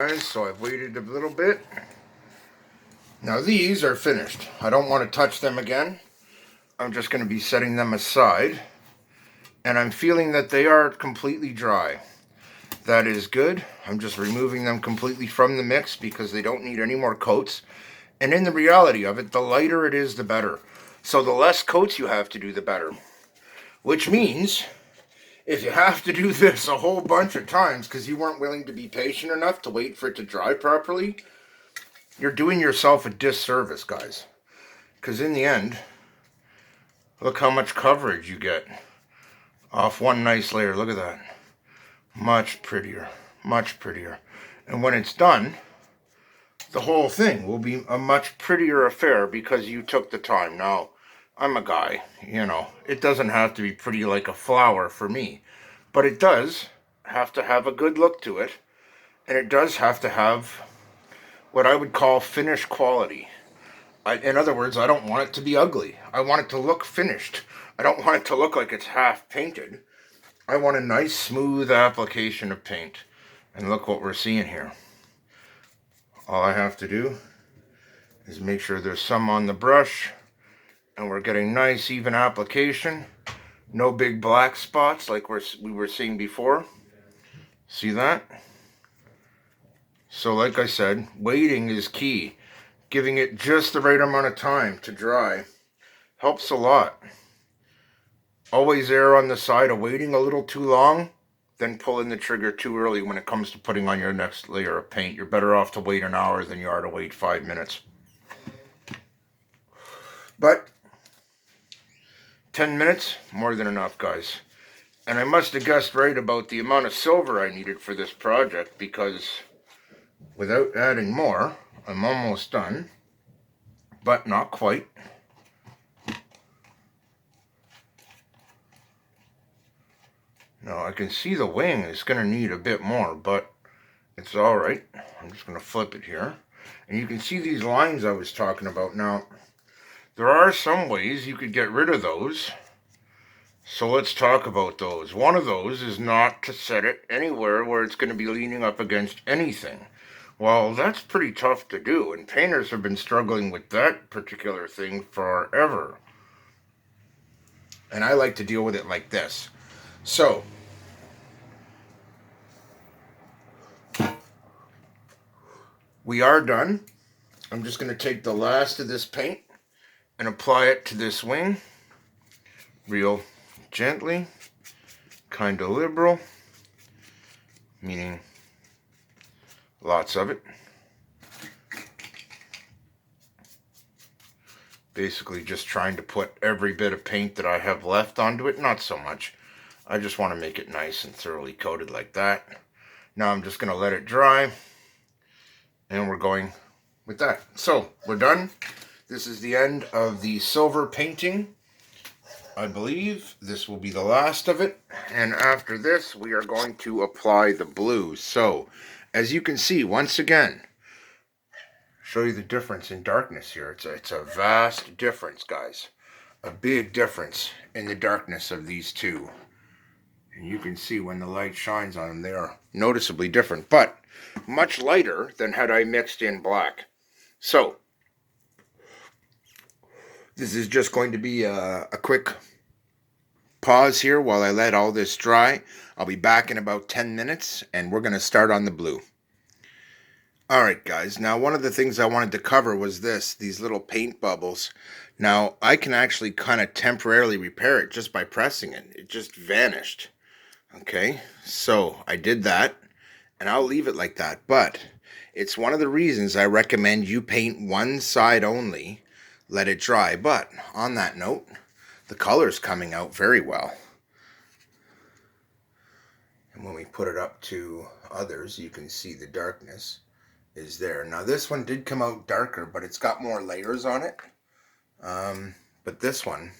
Guys, so I've waited a little bit. Now these are finished. I don't want to touch them again. I'm just going to be setting them aside. And I'm feeling that they are completely dry. That is good. I'm just removing them completely from the mix because they don't need any more coats. And in the reality of it, the lighter it is, the better. So the less coats you have to do, the better. Which means if you have to do this a whole bunch of times because you weren't willing to be patient enough to wait for it to dry properly, you're doing yourself a disservice, guys. Because in the end, look how much coverage you get off one nice layer. Look at that. Much prettier. Much prettier. And when it's done, the whole thing will be a much prettier affair because you took the time. Now, I'm a guy, it doesn't have to be pretty like a flower for me. But it does have to have a good look to it. And it does have to have what I would call finish quality. In other words, I don't want it to be ugly. I want it to look finished. I don't want it to look like it's half painted. I want a nice smooth application of paint. And look what we're seeing here. All I have to do is make sure there's some on the brush and we're getting nice even application. No big black spots like we were seeing before. See that? So like I said, waiting is key. Giving it just the right amount of time to dry helps a lot. Always err on the side of waiting a little too long, then pulling the trigger too early when it comes to putting on your next layer of paint. You're better off to wait an hour than you are to wait 5 minutes. But 10 minutes, more than enough, guys. And I must have guessed right about the amount of silver I needed for this project because without adding more, I'm almost done, but not quite. Now I can see the wing is going to need a bit more, but it's alright. I'm just going to flip it here. And you can see these lines I was talking about. Now, there are some ways you could get rid of those. So let's talk about those. One of those is not to set it anywhere where it's going to be leaning up against anything. Well, that's pretty tough to do, and painters have been struggling with that particular thing forever. And I like to deal with it like this. So, we are done. I'm just going to take the last of this paint and apply it to this wing. Real gently, kind of liberal, meaning lots of it. Basically just trying to put every bit of paint that I have left onto it. Not so much. I just want to make it nice and thoroughly coated like that. Now I'm just going to let it dry. And we're going with that. So, we're done. This is the end of the silver painting. I believe this will be the last of it. And after this, we are going to apply the blue. So, as you can see, once again, show you the difference in darkness here. It's a vast difference, guys. A big difference in the darkness of these two. And you can see when the light shines on them, they are noticeably different, but much lighter than had I mixed in black. So, this is just going to be a quick pause here while I let all this dry. I'll be back in about 10 minutes, and we're going to start on the blue. Alright guys, now one of the things I wanted to cover was these little paint bubbles. Now, I can actually kind of temporarily repair it just by pressing it. It just vanished. Okay, so I did that, and I'll leave it like that, but it's one of the reasons I recommend you paint one side only, let it dry. But on that note, the color's coming out very well. And when we put it up to others, you can see the darkness is there. Now this one did come out darker, but it's got more layers on it. But this one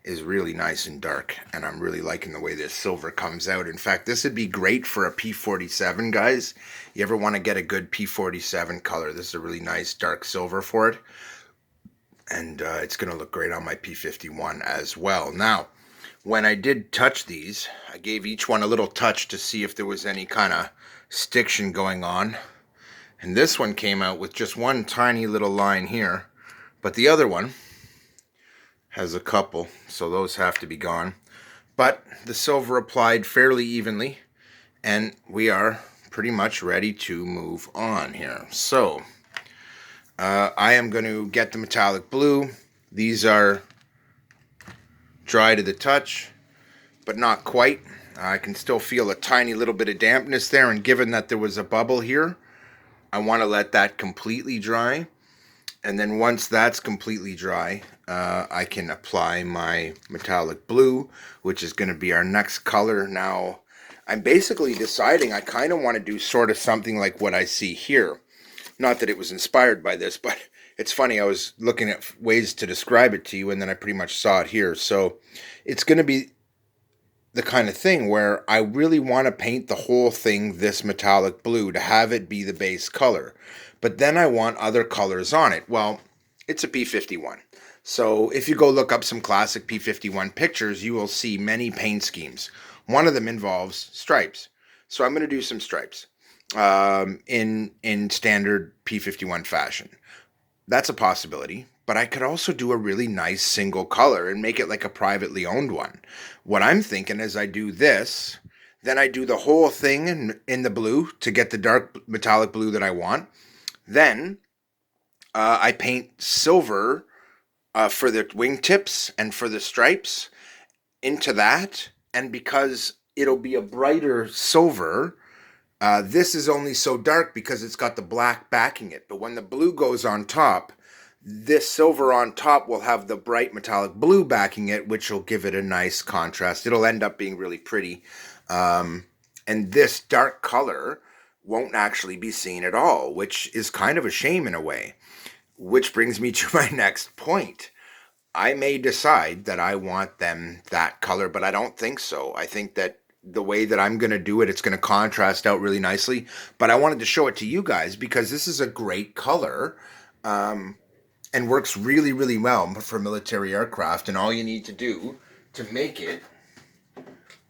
is really nice and dark, and I'm really liking the way this silver comes out. In fact, this would be great for a P47, guys. You ever want to get a good P47 color, this is a really nice dark silver for it. And it's going to look great on my P51 as well. Now, when I did touch these, I gave each one a little touch to see if there was any kind of stiction going on. And this one came out with just one tiny little line here, but the other one has a couple, so those have to be gone. But the silver applied fairly evenly, and we are pretty much ready to move on here. So I am going to get the metallic blue. These are dry to the touch, but not quite. I can still feel a tiny little bit of dampness there, and given that there was a bubble here, I want to let that completely dry. And then once that's completely dry, I can apply my metallic blue, which is going to be our next color. Now, I'm basically deciding I kind of want to do sort of something like what I see here. Not that it was inspired by this, but it's funny. I was looking at ways to describe it to you, and then I pretty much saw it here. So it's going to be the kind of thing where I really want to paint the whole thing this metallic blue to have it be the base color. But then I want other colors on it. Well, it's a P51. So if you go look up some classic P51 pictures, you will see many paint schemes. One of them involves stripes. So I'm going to do some stripes in standard P51 fashion. That's a possibility. But I could also do a really nice single color and make it like a privately owned one. What I'm thinking is I do this, then I do the whole thing in the blue to get the dark metallic blue that I want. Then I paint silver for the wingtips and for the stripes into that. And because it'll be a brighter silver, this is only so dark because it's got the black backing it. But when the blue goes on top, this silver on top will have the bright metallic blue backing it, which will give it a nice contrast. It'll end up being really pretty. And this dark color won't actually be seen at all, which is kind of a shame in a way. Which brings me to my next point. I may decide that I want them that color, but I don't think so. I think that the way that I'm going to do it, it's going to contrast out really nicely. But I wanted to show it to you guys because this is a great color. And works really, really well for military aircraft. And all you need to do to make it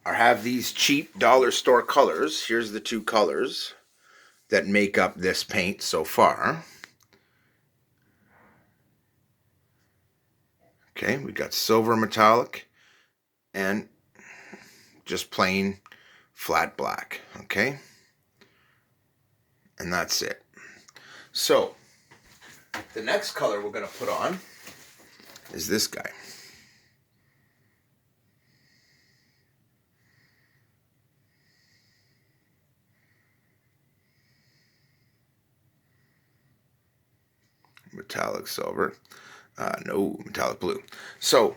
are have these cheap dollar store colors. Here's the two colors that make up this paint so far. Okay, we got silver metallic and just plain flat black. Okay, and that's it. So the next color we're going to put on is this guy. Metallic silver. No, metallic blue. So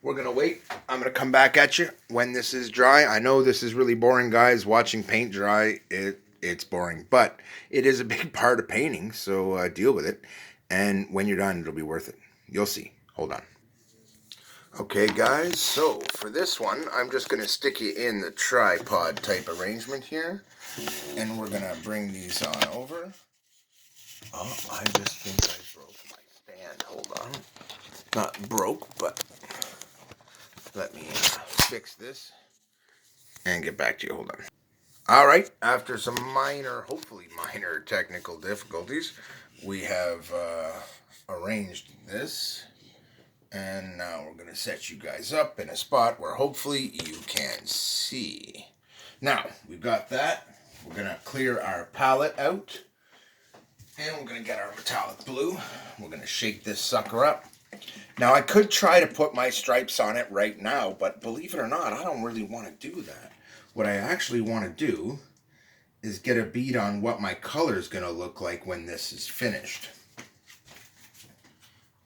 we're going to wait. I'm going to come back at you when this is dry. I know this is really boring, guys. Watching paint dry, it's boring. But it is a big part of painting, so deal with it. And when you're done, it'll be worth it. You'll see. Hold on. Okay, guys, so for this one, I'm just going to stick you in the tripod type arrangement here. And we're going to bring these on over. Oh, I just think I broke my stand. Hold on. Not broke, but let me fix this and get back to you. Hold on. All right, after some minor, hopefully minor technical difficulties, we have arranged this. And now we're going to set you guys up in a spot where hopefully you can see. Now, we've got that. We're going to clear our palette out. And we're going to get our metallic blue. We're going to shake this sucker up. Now, I could try to put my stripes on it right now, but believe it or not, I don't really want to do that. What I actually want to do is get a bead on what my color is going to look like when this is finished.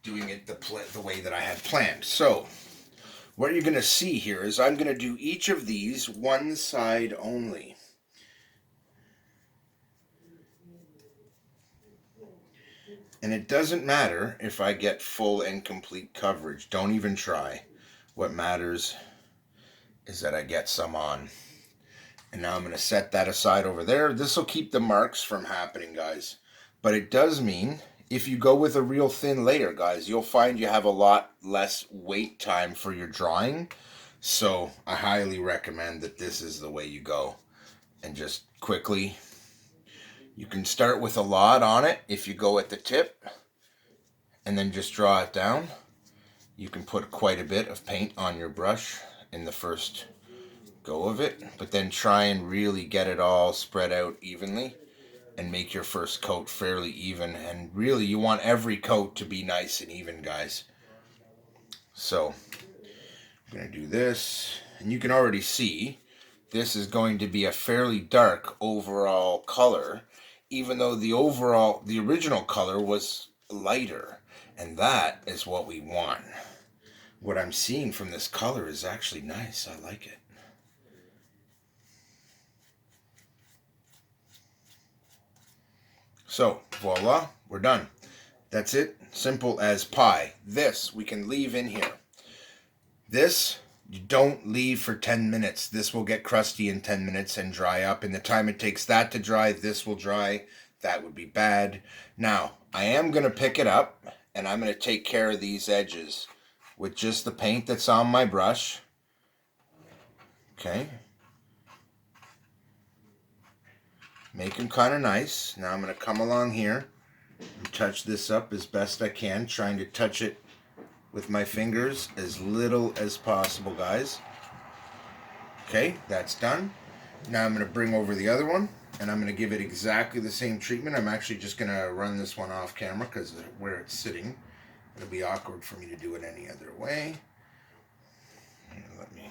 Doing it the way that I had planned. So, what you're going to see here is I'm going to do each of these one side only. And it doesn't matter if I get full and complete coverage. Don't even try. What matters is that I get some on. And now I'm going to set that aside over there. This will keep the marks from happening, guys. But it does mean if you go with a real thin layer, guys, you'll find you have a lot less wait time for your drawing. So I highly recommend that this is the way you go. And just quickly, You can start with a lot on it if you go at the tip and then just draw it down. You can put quite a bit of paint on your brush in the first go of it, but then try and really get it all spread out evenly and make your first coat fairly even. And really, you want every coat to be nice and even, guys. So I'm going to do this, and you can already see this is going to be a fairly dark overall color, even though the original color was lighter, and that is what we want. What I'm seeing from this color is actually nice. I like it. So, voila, we're done. That's it. Simple as pie. This we can leave in here. This, you don't leave for 10 minutes. This will get crusty in 10 minutes and dry up. In the time it takes that to dry, this will dry. That would be bad. Now, I am going to pick it up, and I'm going to take care of these edges with just the paint that's on my brush. Okay. Make them kind of nice. Now I'm going to come along here and touch this up as best I can, trying to touch it with my fingers as little as possible, guys. Okay, that's done. Now I'm going to bring over the other one, and I'm going to give it exactly the same treatment. I'm actually just going to run this one off camera because where it's sitting, it'll be awkward for me to do it any other way. Let me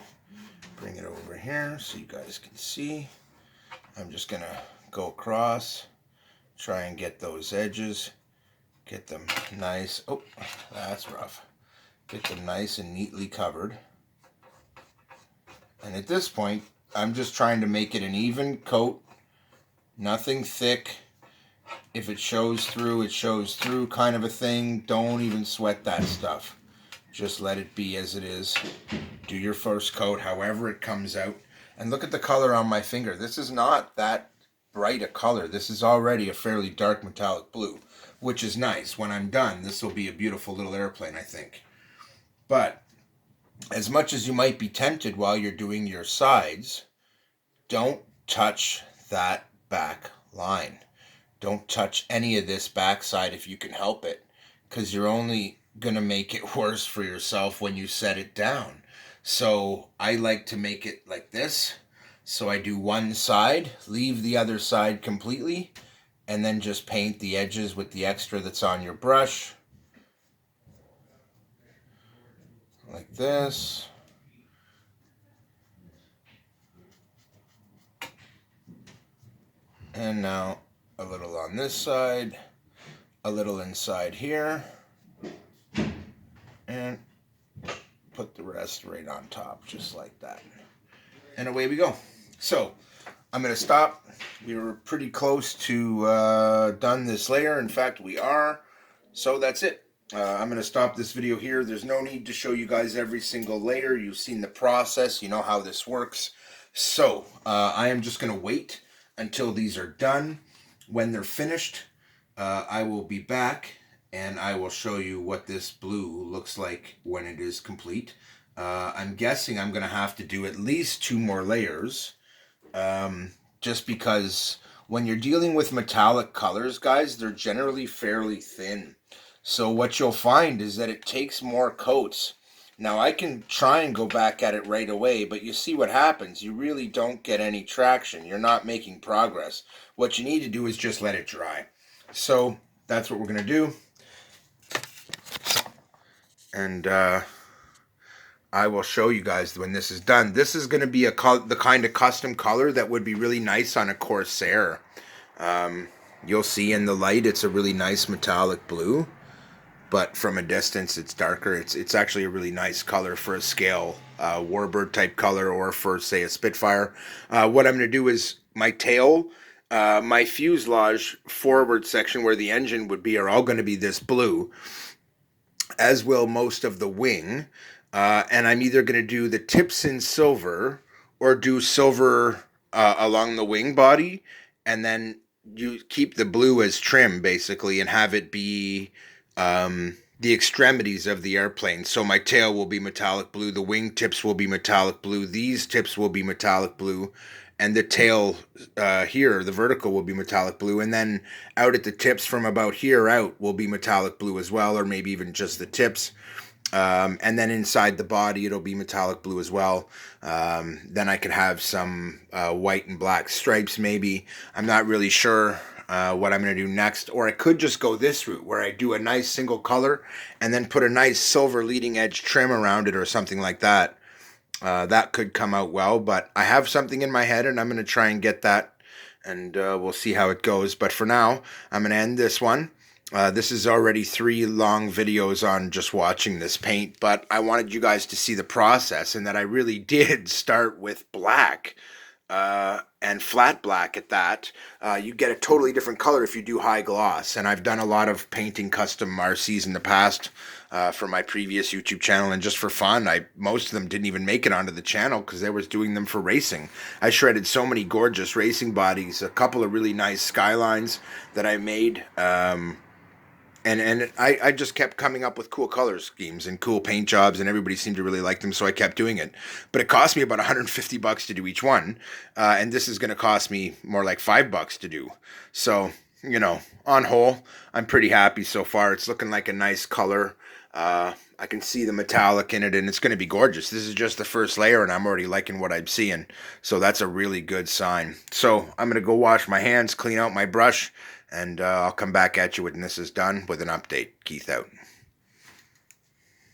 bring it over here so you guys can see. I'm just going to go across, try and get those edges, get them nice. Oh, that's rough. Get them nice and neatly covered. And at this point, I'm just trying to make it an even coat, nothing thick. If it shows through, it shows through kind of a thing. Don't even sweat that stuff. Just let it be as it is. Do your first coat however it comes out. And look at the color on my finger. This is not that bright a color. This is already a fairly dark metallic blue, which is nice. When I'm done, this will be a beautiful little airplane, I think. But as much as you might be tempted while you're doing your sides, don't touch that back line. Don't touch any of this backside if you can help it, because you're only going to make it worse for yourself when you set it down. So I like to make it like this. So I do one side, leave the other side completely, and then just paint the edges with the extra that's on your brush. Like this. And now a little on this side, a little inside here, and put the rest right on top, just like that. And away we go. So I'm going to stop. We were pretty close to done this layer. In fact, we are. So that's it. I'm going to stop this video here. There's no need to show you guys every single layer. You've seen the process. You know how this works. So I am just going to wait until these are done. When they're finished, I will be back and I will show you what this blue looks like when it is complete. I'm guessing I'm going to have to do at least 2 more layers, just because when you're dealing with metallic colors, guys, they're generally fairly thin. So what you'll find is that it takes more coats. Now I can try and go back at it right away, but you see what happens. You really don't get any traction. You're not making progress. What you need to do is just let it dry. So that's what we're going to do. And I will show you guys when this is done. This is going to be the kind of custom color that would be really nice on a Corsair. You'll see in the light it's a really nice metallic blue, but from a distance it's darker. It's actually a really nice color for a scale warbird type color, or for, say, a Spitfire. What I'm going to do is my tail, my fuselage forward section where the engine would be, are all going to be this blue, as will most of the wing. And I'm either going to do the tips in silver or do silver along the wing body, and then you keep the blue as trim, basically, and have it be the extremities of the airplane. So my tail will be metallic blue, the wing tips will be metallic blue, these tips will be metallic blue, and the tail here, the vertical, will be metallic blue, and then out at the tips from about here out will be metallic blue as well, or maybe even just the tips. And then inside the body, it'll be metallic blue as well. Then I could have some white and black stripes maybe. I'm not really sure what I'm going to do next. Or I could just go this route where I do a nice single color and then put a nice silver leading edge trim around it or something like that. That could come out well, but I have something in my head and I'm going to try and get that, and we'll see how it goes. But for now, I'm going to end this one. This is already 3 long videos on just watching this paint, but I wanted you guys to see the process and that I really did start with black and flat black at that. You get a totally different color if you do high gloss, and I've done a lot of painting custom RCs in the past for my previous YouTube channel, and just for fun. Most of them didn't even make it onto the channel because I was doing them for racing. I shredded so many gorgeous racing bodies, a couple of really nice Skylines that I made. And I just kept coming up with cool color schemes and cool paint jobs, and everybody seemed to really like them, so I kept doing it. But it cost me about $150 to do each one, and this is going to cost me more like $5 to do. So, you know, on whole, I'm pretty happy so far. It's looking like a nice color. I can see the metallic in it, and it's going to be gorgeous. This is just the first layer, and I'm already liking what I'm seeing. So that's a really good sign. So I'm going to go wash my hands, clean out my brush, and I'll come back at you when this is done with an update. Keith out.